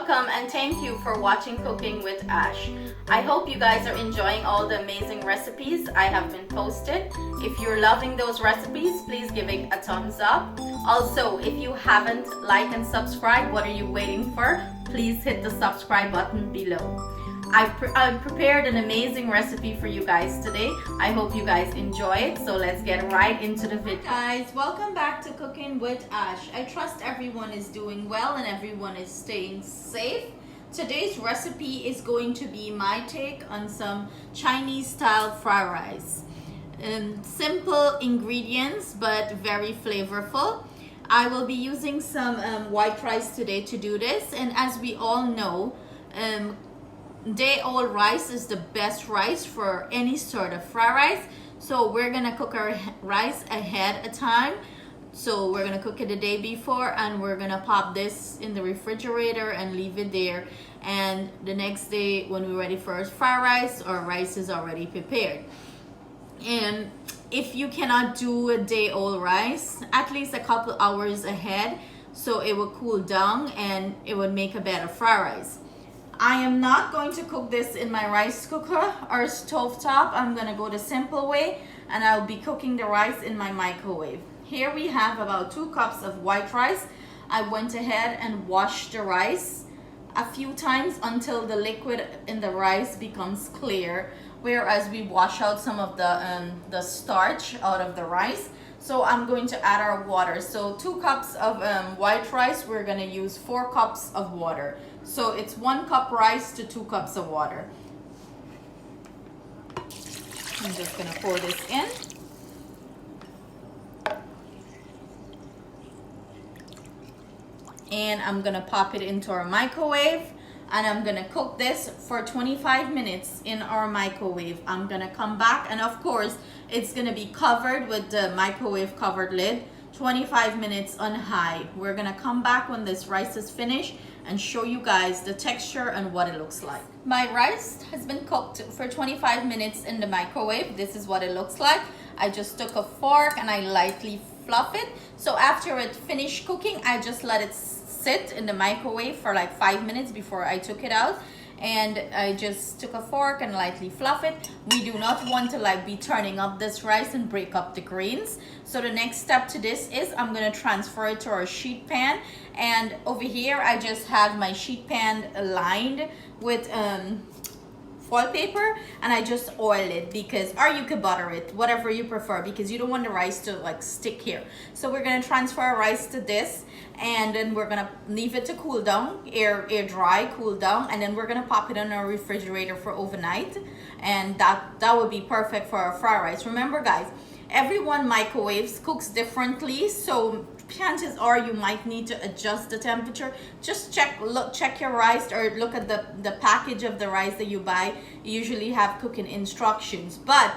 welcome and thank you for watching Cooking with Ash. I hope you guys are enjoying all the amazing recipes I have been posted. If you're loving those recipes, please give it a thumbs up. Also, if you haven't liked and subscribed, what are you waiting for? Please hit the subscribe button below. I've prepared an amazing recipe for you guys today. I hope you guys enjoy it. So let's get right into the video. Guys, welcome back to Cooking with Ash. I trust everyone is doing well and everyone is staying safe. Today's recipe is going to be my take on some Chinese style fried rice. Simple ingredients but very flavorful. I will be using some white rice today to do this, and as we all know, day-old rice is the best rice for any sort of fried rice. So we're gonna cook our rice ahead of time. So we're gonna cook it the day before, and we're gonna pop this in the refrigerator and leave it there, and the next day when we're ready for our fried rice, our rice is already prepared. And if you cannot do a day-old rice, at least a couple hours ahead, so it will cool down and it would make a better fried rice. I am not going to cook this in my rice cooker or stovetop. I'm gonna go the simple way, and I'll be cooking the rice in my microwave. Here we have about 2 cups of white rice. I went ahead and washed the rice a few times until the liquid in the rice becomes clear, whereas we wash out some of the starch out of the rice. So I'm going to add our water. So 2 cups of white rice, we're gonna use 4 cups of water. So it's 1 cup rice to 2 cups of water. I'm just gonna pour this in. And I'm gonna pop it into our microwave, and I'm gonna cook this for 25 minutes in our microwave. I'm gonna come back, and of course it's gonna be covered with the microwave covered lid, 25 minutes on high. We're gonna come back when this rice is finished and show you guys the texture and what it looks like. My rice has been cooked for 25 minutes in the microwave. This is what it looks like. I just took a fork and I lightly fluff it. So after it finished cooking, I just let it sit in the microwave for like 5 minutes before I took it out. And I just took a fork and lightly fluff it. We do not want to like be turning up this rice and break up the grains. So the next step to this is I'm gonna transfer it to our sheet pan. And over here I just have my sheet pan lined with foil paper, and I just oil it, because, or you could butter it, whatever you prefer, because you don't want the rice to like stick here. So we're gonna transfer our rice to this, and then we're gonna leave it to cool down, air dry, cool down, and then we're gonna pop it in our refrigerator for overnight, and that would be perfect for our fried rice. Remember guys, everyone microwaves cooks differently, so chances are you might need to adjust the temperature. Just check your rice, or look at the package of the rice that you buy. You usually have cooking instructions. But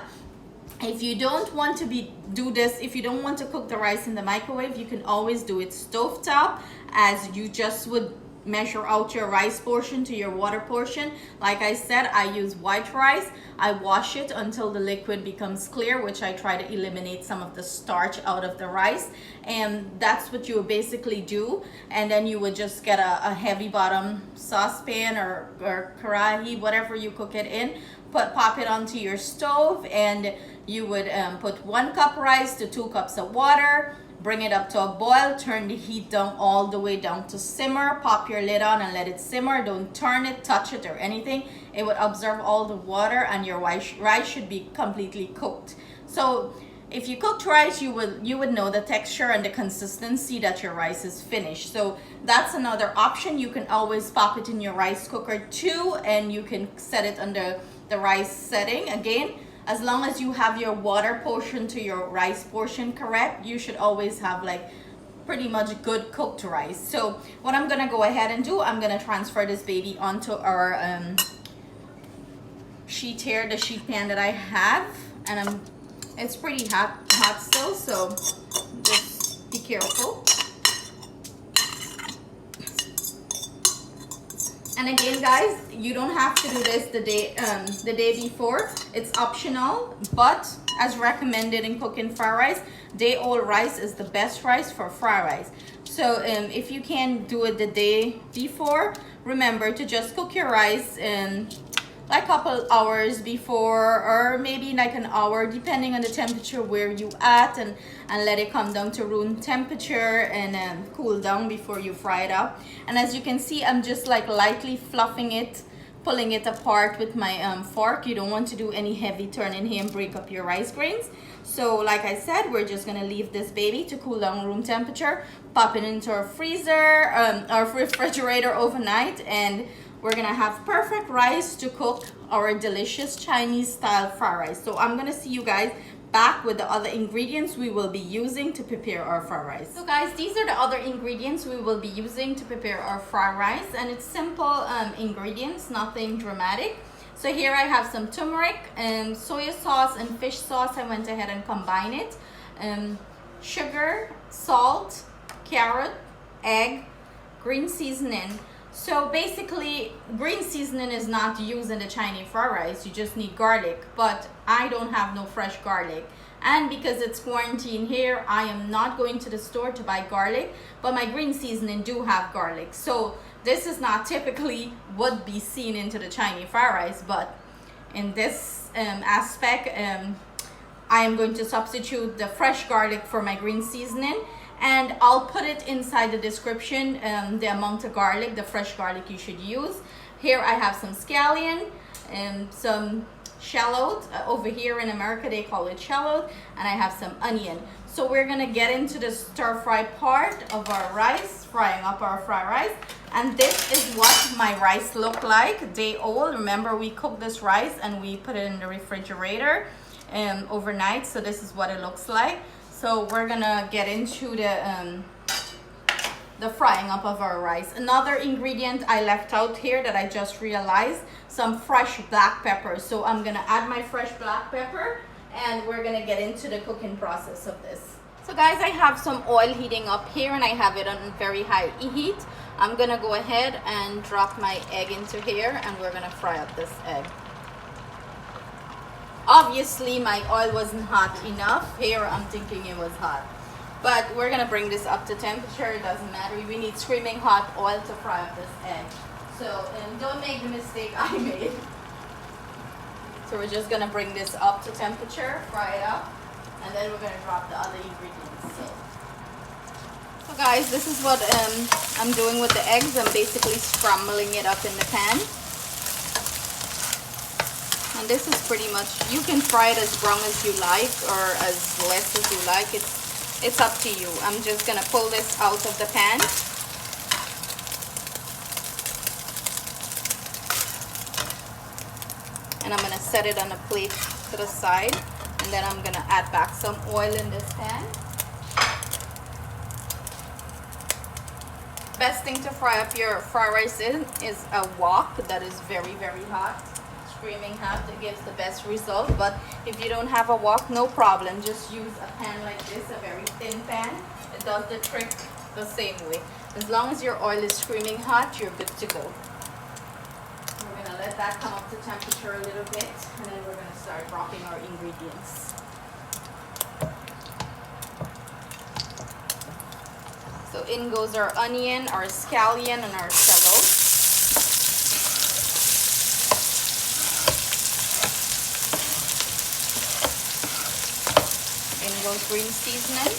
if you don't want to if you don't want to cook the rice in the microwave, you can always do it stovetop, as you just would measure out your rice portion to your water portion. Like I said, I use white rice. I wash it until the liquid becomes clear, which I try to eliminate some of the starch out of the rice, and that's what you would basically do. And then you would just get a heavy bottom saucepan or karahi, whatever you cook it in, pop it onto your stove, and you would put 1 cup rice to 2 cups of water. Bring it up to a boil, turn the heat down all the way down to simmer, pop your lid on and let it simmer. Don't turn it, touch it, or anything. It would absorb all the water, and your rice should be completely cooked. So if you cooked rice, you would know the texture and the consistency that your rice is finished. So that's another option. You can always pop it in your rice cooker too, and you can set it under the rice setting. Again, as long as you have your water portion to your rice portion correct, you should always have like pretty much good cooked rice. So what I'm gonna go ahead and do, I'm gonna transfer this baby onto our sheet here, the sheet pan that I have, and it's pretty hot still, so just be careful. And again guys, you don't have to do this the day before. It's optional, but as recommended in cooking fried rice, day-old rice is the best rice for fried rice. So if you can do it the day before, remember to just cook your rice in like a couple hours before, or maybe like an hour depending on the temperature where you at, and let it come down to room temperature and cool down before you fry it up. And as you can see, I'm just like lightly fluffing it, pulling it apart with my fork. You don't want to do any heavy turning here and break up your rice grains. So like I said, we're just gonna leave this baby to cool down room temperature, pop it into our freezer, our refrigerator overnight, and we're gonna have perfect rice to cook our delicious Chinese style fried rice. So I'm gonna see you guys back with the other ingredients we will be using to prepare our fried rice. So guys, these are the other ingredients we will be using to prepare our fried rice, and it's simple ingredients, nothing dramatic. So here I have some turmeric and soy sauce and fish sauce. I went ahead and combined it. Sugar, salt, carrot, egg, green seasoning. So basically, green seasoning is not used in the Chinese fried rice. You just need garlic, but I don't have no fresh garlic. And because it's quarantine here, I am not going to the store to buy garlic, but my green seasoning do have garlic. So this is not typically would be seen into the Chinese fried rice, but in this aspect, I am going to substitute the fresh garlic for my green seasoning. And I'll put it inside the description, the amount of garlic, the fresh garlic you should use. Here I have some scallion and some shallot. Over here in America they call it shallot, and I have some onion. So we're gonna get into the stir fry part of our rice, frying up our fried rice. And this is what my rice look like, day old. Remember, we cooked this rice and we put it in the refrigerator overnight. So this is what it looks like. So we're gonna get into the frying up of our rice. Another ingredient I left out here that I just realized, some fresh black pepper. So I'm gonna add my fresh black pepper, and we're gonna get into the cooking process of this. So guys, I have some oil heating up here, and I have it on very high heat. I'm gonna go ahead and drop my egg into here, and we're gonna fry up this egg. Obviously my oil wasn't hot enough. Here I'm thinking it was hot, but we're gonna bring this up to temperature. It doesn't matter. We need screaming hot oil to fry up this egg. So don't make the mistake I made. So we're just gonna bring this up to temperature, fry it up, and then we're gonna drop the other ingredients. So guys, this is what I'm doing with the eggs. I'm basically scrambling it up in the pan. And this is pretty much, you can fry it as brown as you like or as less as you like. It's up to you. I'm just gonna pull this out of the pan. And I'm gonna set it on a plate to the side, and then I'm gonna add back some oil in this pan. Best thing to fry up your fried rice in is a wok that is very, very hot. Screaming hot, that gives the best result. But if you don't have a wok, no problem, just use a pan like this, a very thin pan. It does the trick the same way. As long as your oil is screaming hot, you're good to go. We're gonna let that come up to temperature a little bit, and then we're gonna start dropping our ingredients. So in goes our onion, our scallion, and our shallot. Goes green seasoning,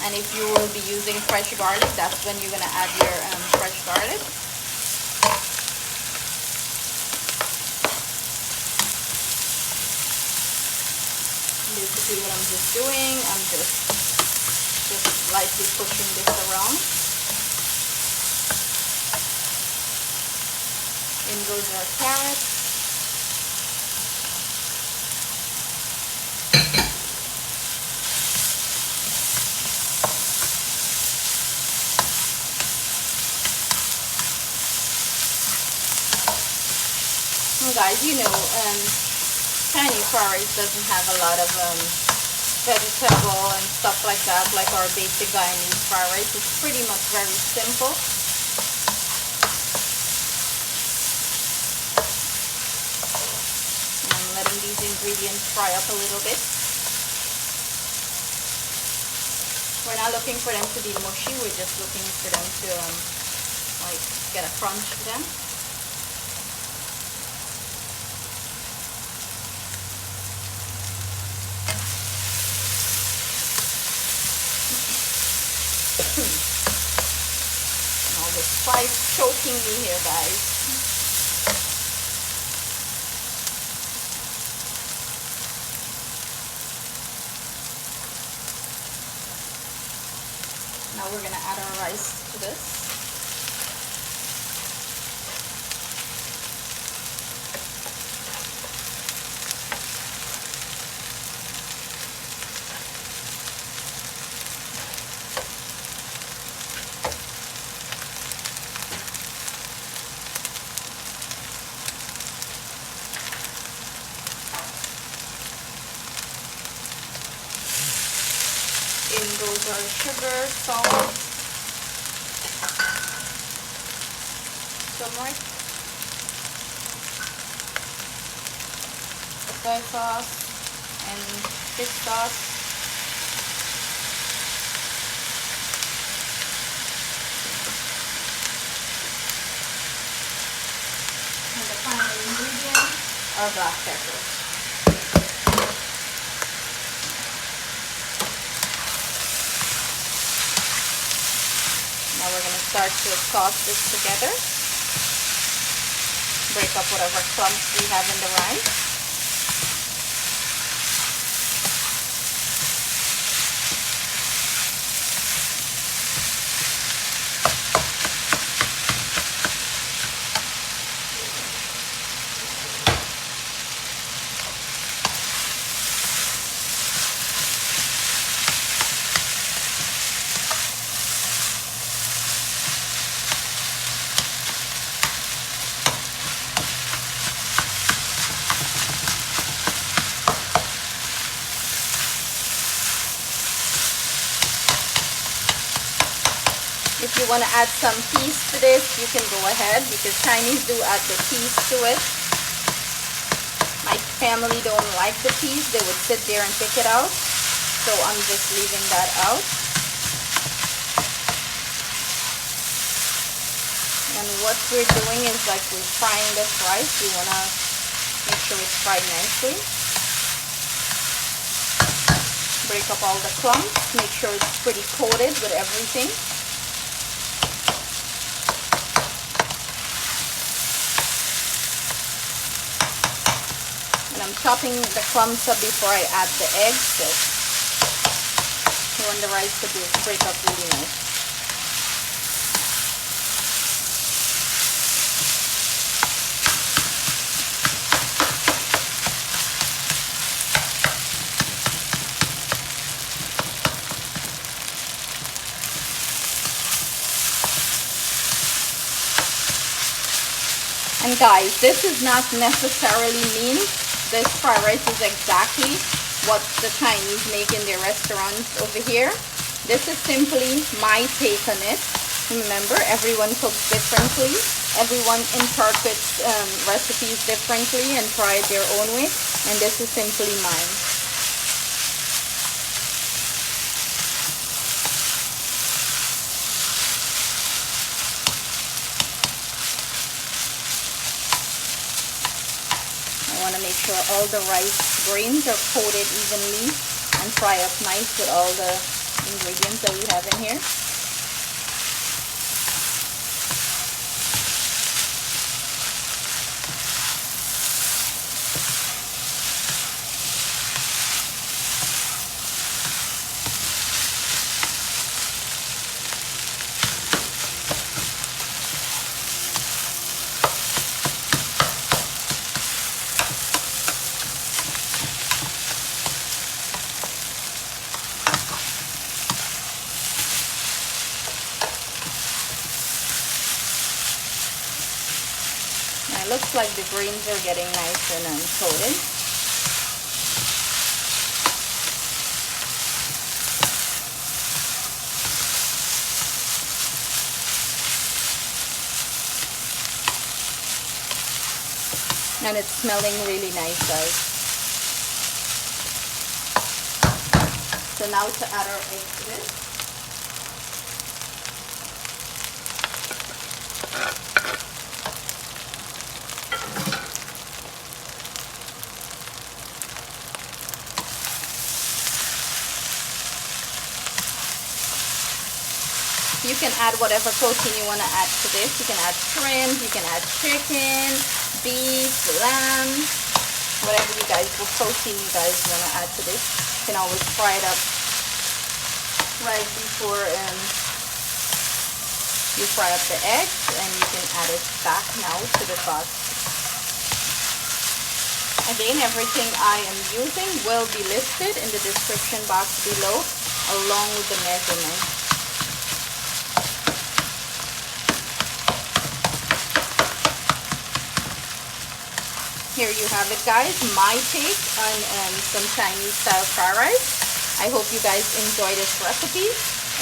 and if you will be using fresh garlic, that's when you're gonna add your fresh garlic. Basically what I'm just doing, I'm just lightly pushing this around. In goes our carrots. Guys, you know, Chinese fried rice doesn't have a lot of vegetable and stuff like that, like our basic Guyanese fried rice. It's pretty much very simple. And I'm letting these ingredients fry up a little bit. We're not looking for them to be mushy. We're just looking for them to like Get a crunch to them. And all the spice choking me here, guys. Now we're gonna add our rice to this. In goes our sugar, salt, turmeric, soy sauce, and fish sauce. And the final ingredient are black peppers. Now we're going to start to sauce this together. Break up whatever clumps we have in the rice. If you want to add some peas to this, you can go ahead, because Chinese do add the peas to it. My family don't like the peas. They would sit there and pick it out. So I'm just leaving that out. And what we're doing is, like, we're frying this rice. We want to make sure it's fried nicely. Break up all the clumps. Make sure it's pretty coated with everything. And I'm chopping the clumps up before I add the eggs, so you want the rice to break up really nice. And guys, this does not necessarily mean this fried rice is exactly what the Chinese make in their restaurants over here. This is simply my take on it. Remember, everyone cooks differently. Everyone interprets recipes differently and try it their own way. And this is simply mine. I want to make sure all the rice grains are coated evenly and fry up nice with all the ingredients that we have in here. It looks like the grains are getting nice and coated. And it's smelling really nice, guys. So now to add our egg to this. you can add whatever protein you want to add to this. You can add shrimp, you can add chicken, beef, lamb, whatever you guys, what protein you guys want to add to this. You can always fry it up right before you fry up the eggs, and you can add it back now to the pot. Again, everything I am using will be listed in the description box below, along with the measurements. Here you have it, guys, my take on some Chinese style fried rice. I hope you guys enjoy this recipe.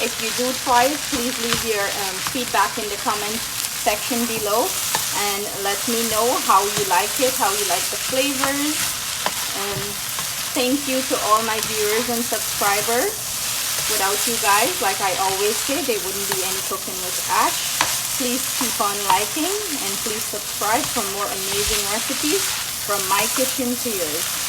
If you do try it, please leave your feedback in the comment section below and let me know how you like it, how you like the flavors. Thank you to all my viewers and subscribers. Without you guys, like I always say, there wouldn't be any cooking with Ash. Please keep on liking and please subscribe for more amazing recipes from my kitchen to yours.